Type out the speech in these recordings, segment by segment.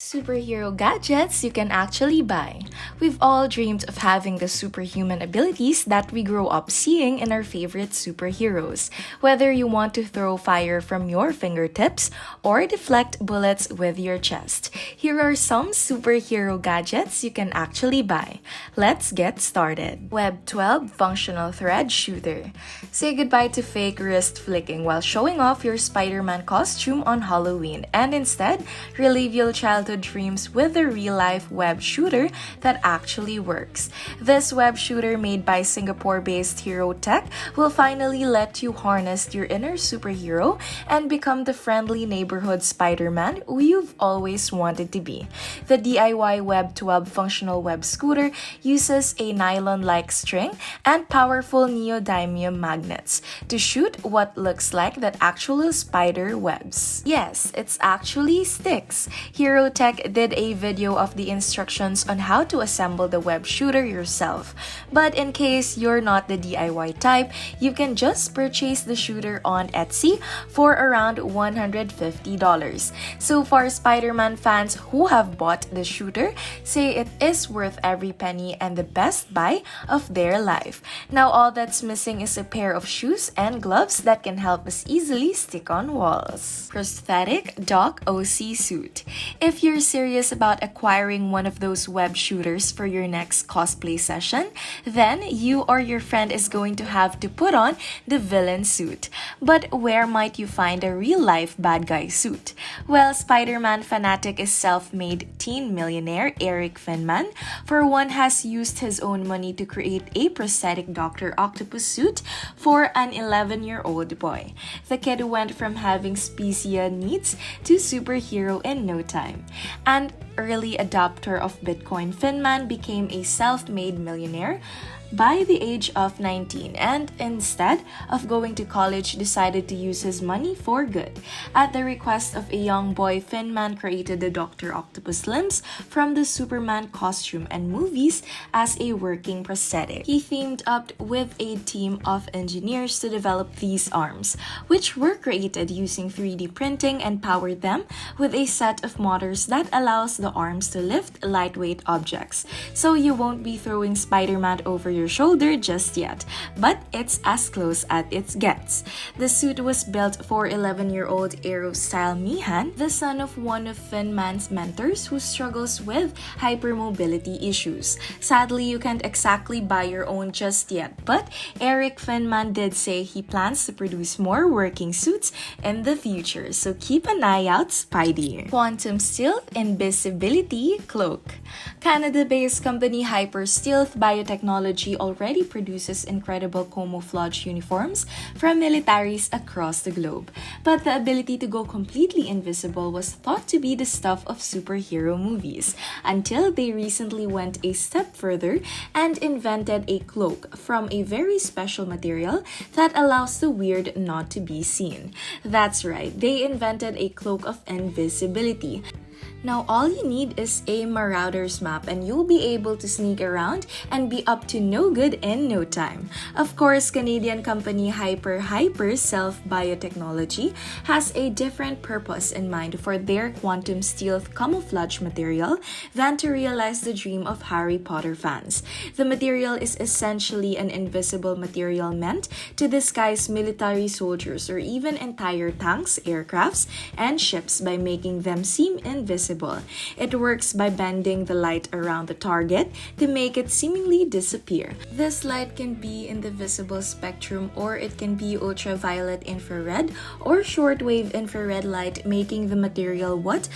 Superhero gadgets you can actually buy. We've all dreamed of having the superhuman abilities that we grow up seeing in our favorite superheroes. Whether you want to throw fire from your fingertips or deflect bullets with your chest, here are some superhero gadgets you can actually buy. Let's get started. Web 12 Functional Thread Shooter. Say goodbye to fake wrist flicking while showing off your Spiderman costume on Halloween and instead relive your childhood dreams with a real-life web shooter that actually works. This web shooter made by Singapore-based Hero Tech will finally let you harness your inner superhero and become the friendly neighborhood Spider-Man you've always wanted to be. The DIY Web 12 functional web scooter uses a nylon-like string and powerful neodymium magnets to shoot what looks like that actual spider webs. Yes, it's actually sticks. Hero Tech did a video of the instructions on how to assemble the web shooter yourself. But in case you're not the DIY type, you can just purchase the shooter on Etsy for around $150. So far, Spider-Man fans who have bought the shooter say it is worth every penny and the best buy of their life. Now all that's missing is a pair of shoes and gloves that can help us easily stick on walls. Prosthetic Doc-Oc Suit. If you're serious about acquiring one of those web shooters for your next cosplay session, then you or your friend is going to have to put on the villain suit. But where might you find a real-life bad guy suit? Well, Spider-Man fanatic is self-made teen millionaire Eric Finman. For one, has used his own money to create a prosthetic Dr. Octopus suit for an 11-year-old boy. The kid went from having specia needs to superhero in no time. An early adopter of Bitcoin, Finman became a self-made millionaire by the age of 19 and instead of going to college decided to use his money for good. At the request of a young boy, Finman created the Dr. Octopus limbs from the Superman costume and movies as a working prosthetic. He teamed up with a team of engineers to develop these arms, which were created using 3D printing and powered them with a set of motors that allows the arms to lift lightweight objects. So you won't be throwing Spider-Man over your shoulder just yet, but it's as close as it gets. The suit was built for 11-year-old Aero-style Mihan, the son of one of Finman's mentors who struggles with hypermobility issues. Sadly, you can't exactly buy your own just yet, but Eric Finman did say he plans to produce more working suits in the future, so keep an eye out, Spidey. Quantum Stealth Invisibility Cloak. Canada-based company Stealth Biotechnology already produces incredible camouflage uniforms from militaries across the globe. But the ability to go completely invisible was thought to be the stuff of superhero movies, until they recently went a step further and invented a cloak from a very special material that allows the weird not to be seen. That's right, they invented a cloak of invisibility. Now all you need is a Marauder's map and you'll be able to sneak around and be up to no good in no time. Of course, Canadian company Hyper Self Biotechnology has a different purpose in mind for their quantum stealth camouflage material than to realize the dream of Harry Potter fans. The material is essentially an invisible material meant to disguise military soldiers or even entire tanks, aircrafts, and ships by making them seem invisible. It works by bending the light around the target to make it seemingly disappear. This light can be in the visible spectrum or it can be ultraviolet infrared or shortwave infrared light, making the material what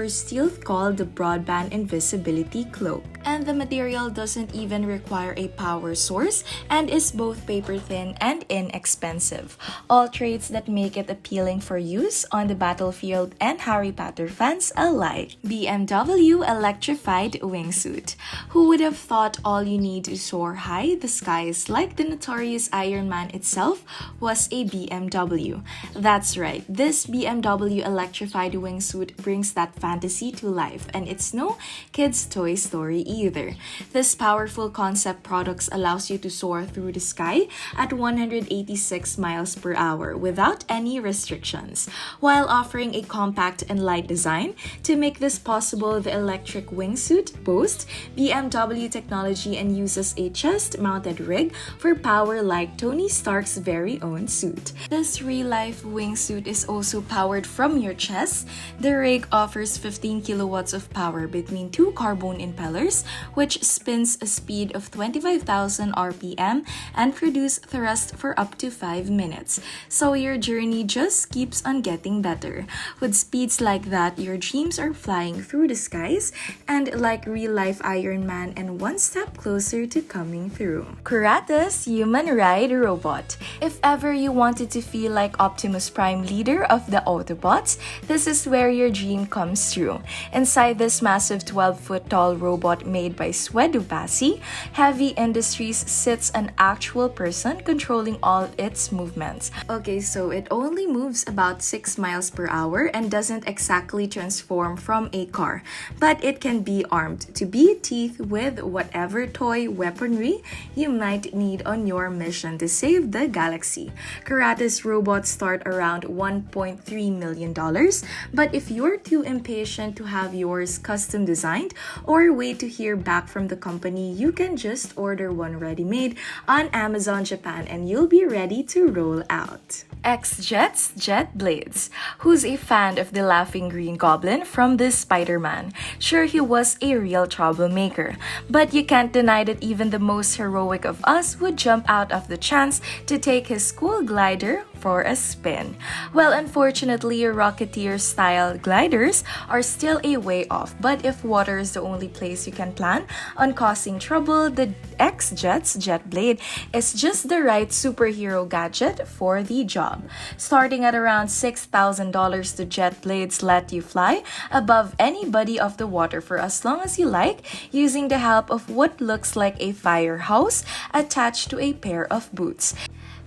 Stealth called the broadband invisibility cloak. And the material doesn't even require a power source and is both paper thin and inexpensive. All traits that make it appealing for use on the battlefield and Harry Potter fans alike. BMW Electrified WingSuit. Who would have thought all you need to soar high the skies like the notorious Iron Man itself was a BMW? That's right, this BMW Electrified WingSuit brings that fantasy to life, and it's no kid's toy story either. This powerful concept product allows you to soar through the sky at 186 miles per hour without any restrictions, while offering a compact and light design to make this possible, the electric wingsuit boasts BMW technology and uses a chest-mounted rig for power like Tony Stark's very own suit. This real-life wingsuit is also powered from your chest. The rig offers 15 kilowatts of power between two carbon impellers, which spins a speed of 25,000 RPM and produce thrust for up to 5 minutes. So your journey just keeps on getting better. With speeds like that, your dreams are flying through the skies and like real-life Iron Man and one step closer to coming through. Kuratas Human-Ride Robot. If ever you wanted to feel like Optimus Prime, leader of the Autobots, this is where your dream comes true. Inside this massive 12-foot-tall robot made by Swedubasi, Heavy Industries sits an actual person controlling all its movements. Okay, so it only moves about 6 miles per hour and doesn't exactly transform from a car, but it can be armed to beat teeth with whatever toy weaponry you might need on your mission to save the galaxy. Kuratas robots start around $1.3 million, but if you're too impatient to have yours custom designed or wait to hear back from the company, you can just order one ready-made on Amazon Japan and you'll be ready to roll out. X-Jet's JetBlades. Who's a fan of the laughing green goblin from the Spiderman? Sure, he was a real troublemaker, but you can't deny that even the most heroic of us would jump out of the chance to take his school glider for a spin. Well, unfortunately, Rocketeer-style gliders are still a way off, but if water is the only place you can plan on causing trouble, the X-Jet's JetBlade is just the right superhero gadget for the job. Starting at around $6,000, the JetBlades let you fly above any body of the water for as long as you like, using the help of what looks like a fire hose attached to a pair of boots.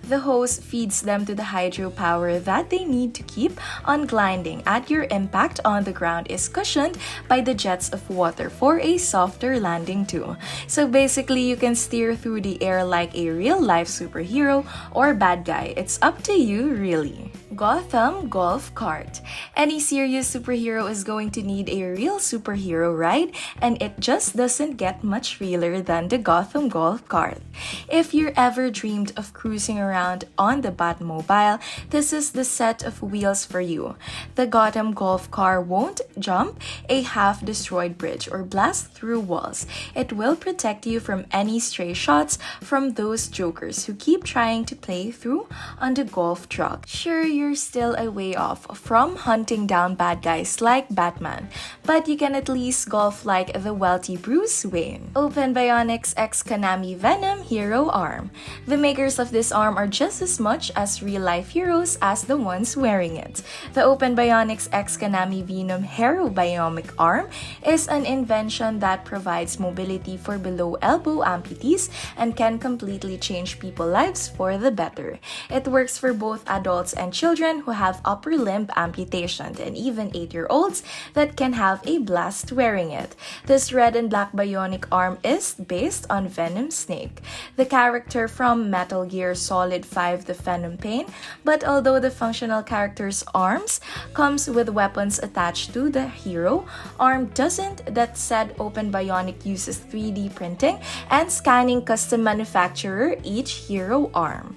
The hose feeds them to the hydropower that they need to keep on gliding, and your impact on the ground is cushioned by the jets of water for a softer landing too. So basically, you can steer through the air like a real-life superhero or bad guy. It's up to you, really. Gotham Golf Cart. Any serious superhero is going to need a real superhero ride, and it just doesn't get much realer than the Gotham Golf Cart. If you ever dreamed of cruising around on the Batmobile, this is the set of wheels for you. The Gotham Golf Car won't jump a half-destroyed bridge or blast through walls. It will protect you from any stray shots from those jokers who keep trying to play through on the golf truck. Sure, you're still a way off from hunting down bad guys like Batman, but you can at least golf like the wealthy Bruce Wayne. Open Bionicx X Konami Venom Hero Arm. The makers of this arm are just as much as real-life heroes as the ones wearing it. The Open Bionicx X Konami Venom Hero Biomic Arm is an invention that provides mobility for below-elbow amputees and can completely change people's lives for the better. It works for both adults and children who have upper limb amputation, and even 8-year-olds that can have a blast wearing it. This red and black bionic arm is based on Venom Snake, the character from Metal Gear Solid 5 The Phantom Pain, but although the functional character's arms comes with weapons attached to the hero, arm doesn't. That said, Open Bionic uses 3D printing and scanning custom manufacturer each hero arm.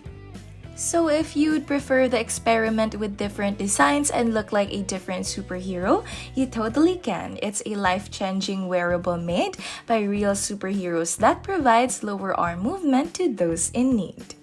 So if you'd prefer the experiment with different designs and look like a different superhero, you totally can. It's a life-changing wearable made by real superheroes that provides lower arm movement to those in need.